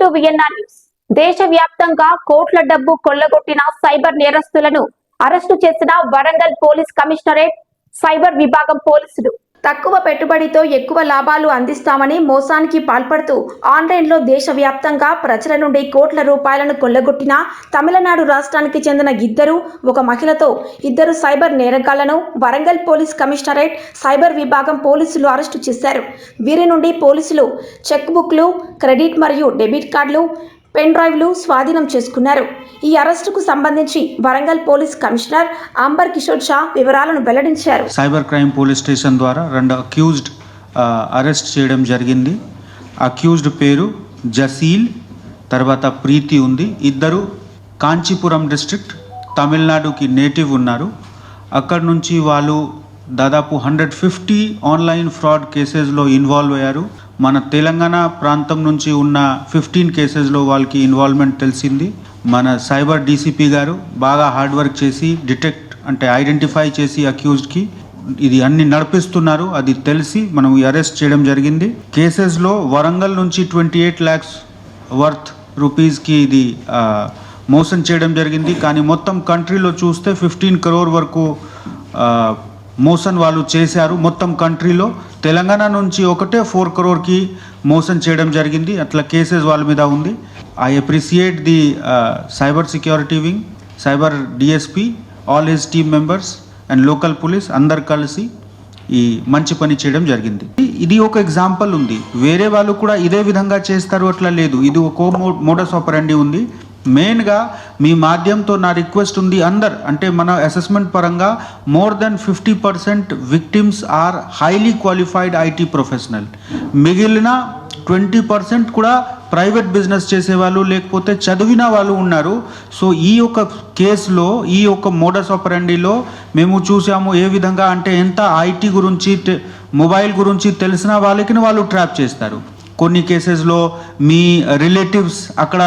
To VNR news. దేశవ్యాప్తంగా కోట్ల డబ్బు కొల్లగొట్టిన సైబర్ నేరస్తులను అరెస్టు చేసిన వరంగల్ పోలీస్ కమిషనరేట్ సైబర్ విభాగం పోలీసులు తక్కువ పెట్టుబడితో ఎక్కువ లాభాలు అందిస్తామని మోసానికి పాల్పడుతూ ఆన్లైన్లో దేశవ్యాప్తంగా ప్రజల నుండి కోట్ల రూపాయలను కొల్లగొట్టిన తమిళనాడు రాష్ట్రానికి చెందిన ఒక మహిళతో ఇద్దరు సైబర్ నేరగాళ్లను వరంగల్ పోలీస్ కమిషనరేట్ సైబర్ విభాగం పోలీసులు అరెస్టు చేశారు. వీరి నుండి పోలీసులు చెక్ బుక్లు, క్రెడిట్ మరియు డెబిట్ కార్డులు, పెన్ డ్రైవ్లు స్వాధీనం చేసుకున్నారు. ఈ అరెస్టుకు సంబంధించి వరంగల్ పోలీస్ కమిషనర్ అంబర్ కిషోర్ షా వివరాలను వెల్లడించారు. సైబర్ క్రైమ్ పోలీస్ స్టేషన్ ద్వారా 2 అక్యూజ్డ్ అరెస్ట్ చేయడం జరిగింది. అక్యూజ్డ్ పేరు జసీల్, తర్వాత ప్రీతి ఉంది. ఇద్దరు కాంచీపురం డిస్ట్రిక్ట్ తమిళనాడుకి నేటివ్ ఉన్నారు. అక్కడ నుంచి వాళ్ళు దాదాపు 150 ఆన్లైన్ ఫ్రాడ్ కేసెస్లో ఇన్వాల్వ్ అయ్యారు. మన తెలంగాణ ప్రాంతం నుంచి ఉన్న 15 కేసెస్లో వాళ్ళకి ఇన్వాల్వ్మెంట్ తెలిసింది. మన సైబర్ డీసీపీ గారు బాగా హార్డ్ వర్క్ చేసి ఐడెంటిఫై చేసి అక్యూజ్డ్కి ఇది అన్ని నడిపిస్తున్నారు. అది తెలిసి మనం అరెస్ట్ చేయడం జరిగింది. కేసెస్లో వరంగల్ నుంచి 28 lakhs వర్త్ రూపీస్కి ఇది మోసం చేయడం జరిగింది. కానీ మొత్తం కంట్రీలో చూస్తే 15 crore వరకు మోసం వాళ్ళు చేశారు. మొత్తం కంట్రీలో తెలంగాణ నుంచి ఒకటే 4 crore మోసం చేయడం జరిగింది. అట్లా కేసెస్ వాళ్ళ మీద ఉంది. I appreciate the cyber security wing, cyber DSP, all his team members and local police అందరు కలిసి ఈ మంచి పని చేయడం జరిగింది. ఇది ఒక ఎగ్జాంపుల్ ఉంది. వేరే వాళ్ళు కూడా ఇదే విధంగా చేస్తారు అట్లా లేదు. ఇది ఒక మోడస్ ఆపరెండి ఉంది. మెయిన్గా మీ మాధ్యంతో నా రిక్వెస్ట్ ఉంది, మన అసెస్మెంట్ పరంగా more than 50% victims are highly qualified IT professional. మిగిలిన 20% కూడా ప్రైవేట్ బిజినెస్ చేసేవాళ్ళు లేకపోతే చదివిన వాళ్ళు ఉన్నారు. సో ఈ యొక్క కేసులో, ఈ యొక్క మోడస్ ఆపరెండిలో మేము చూసాము ఏ విధంగా ఎంత ఐటీ గురించి, మొబైల్ గురించి తెలిసిన వాళ్ళకి వాళ్ళు ట్రాప్ చేస్తారు. కొన్ని కేసెస్లో మీ రిలేటివ్స్ అక్కడ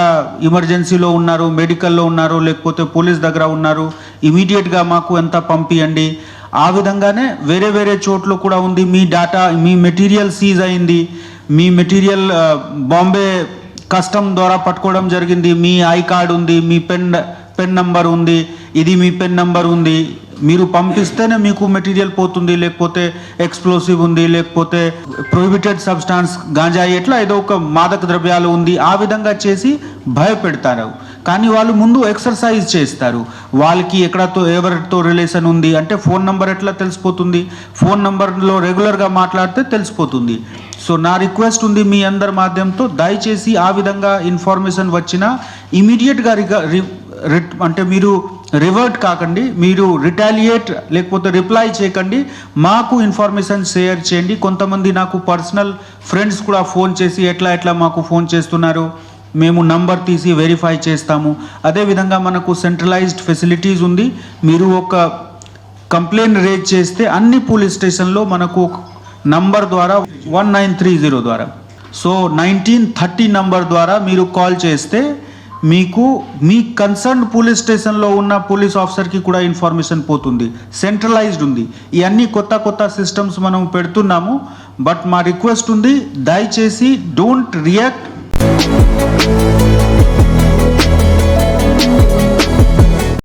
ఎమర్జెన్సీలో ఉన్నారు, మెడికల్లో ఉన్నారు, లేకపోతే పోలీస్ దగ్గర ఉన్నారు, ఇమీడియట్గా మాకు ఎంత పంపియండి. ఆ విధంగానే వేరే వేరే చోట్ల కూడా ఉంది. మీ డేటా, మీ మెటీరియల్ సీజ్ అయింది, మీ మెటీరియల్ బాంబే కస్టమ్ ద్వారా పట్టుకోవడం జరిగింది. మీ ఐ కార్డ్ ఉంది, మీ పెన్ నంబర్ ఉంది, ఇది మీ పెన్ నంబర్ ఉంది, మీరు పంపిస్తేనే మీకు మెటీరియల్ పోతుంది, లేకపోతే ఎక్స్ప్లోసివ్ ఉంది, లేకపోతే ప్రొహిబిటెడ్ సబ్స్టాన్స్ గాంజాయి, ఎట్లా ఏదో ఒక మాదక ద్రవ్యాలు ఉంది. ఆ విధంగా చేసి భయపెడతారు. కానీ వాళ్ళు ముందు ఎక్సర్సైజ్ చేస్తారు. వాళ్ళకి ఎవరితో రిలేషన్ ఉంది ఫోన్ నెంబర్ ఎట్లా తెలిసిపోతుంది, ఫోన్ నెంబర్లో రెగ్యులర్గా మాట్లాడితే తెలిసిపోతుంది. సో నా రిక్వెస్ట్ ఉంది మీ అందరి మాధ్యంతో, దయచేసి ఆ విధంగా ఇన్ఫర్మేషన్ వచ్చినా ఇమీడియట్గా మీరు రివర్ట్ కాకండి, మీరు రిటాలియేట్ లేకపోతే రిప్లై చేయకండి, మాకు ఇన్ఫర్మేషన్ షేర్ చేయండి. కొంతమంది నాకు పర్సనల్ ఫ్రెండ్స్ కూడా ఫోన్ చేసి ఎట్లా మాకు ఫోన్ చేస్తున్నారు, మేము నంబర్ తీసి వెరిఫై చేస్తాము. అదేవిధంగా మనకు సెంట్రలైజ్డ్ ఫెసిలిటీస్ ఉంది. మీరు ఒక కంప్లైంట్ రేజ్ చేస్తే అన్ని పోలీస్ స్టేషన్లో మనకు నంబర్ ద్వారా 1930 ద్వారా, సో 1930 నంబర్ ద్వారా మీరు కాల్ చేస్తే మీకు మీ కన్సర్న్ పోలీస్ స్టేషన్లో ఉన్న పోలీస్ ఆఫీసర్కి కూడా ఇన్ఫర్మేషన్ పోతుంది. సెంట్రలైజ్డ్ ఉంది. ఇవన్నీ కొత్త సిస్టమ్స్ మనం పెడుతున్నాము. బట్ మా రిక్వెస్ట్ ఉంది, దయచేసి డోంట్ రియాక్ట్.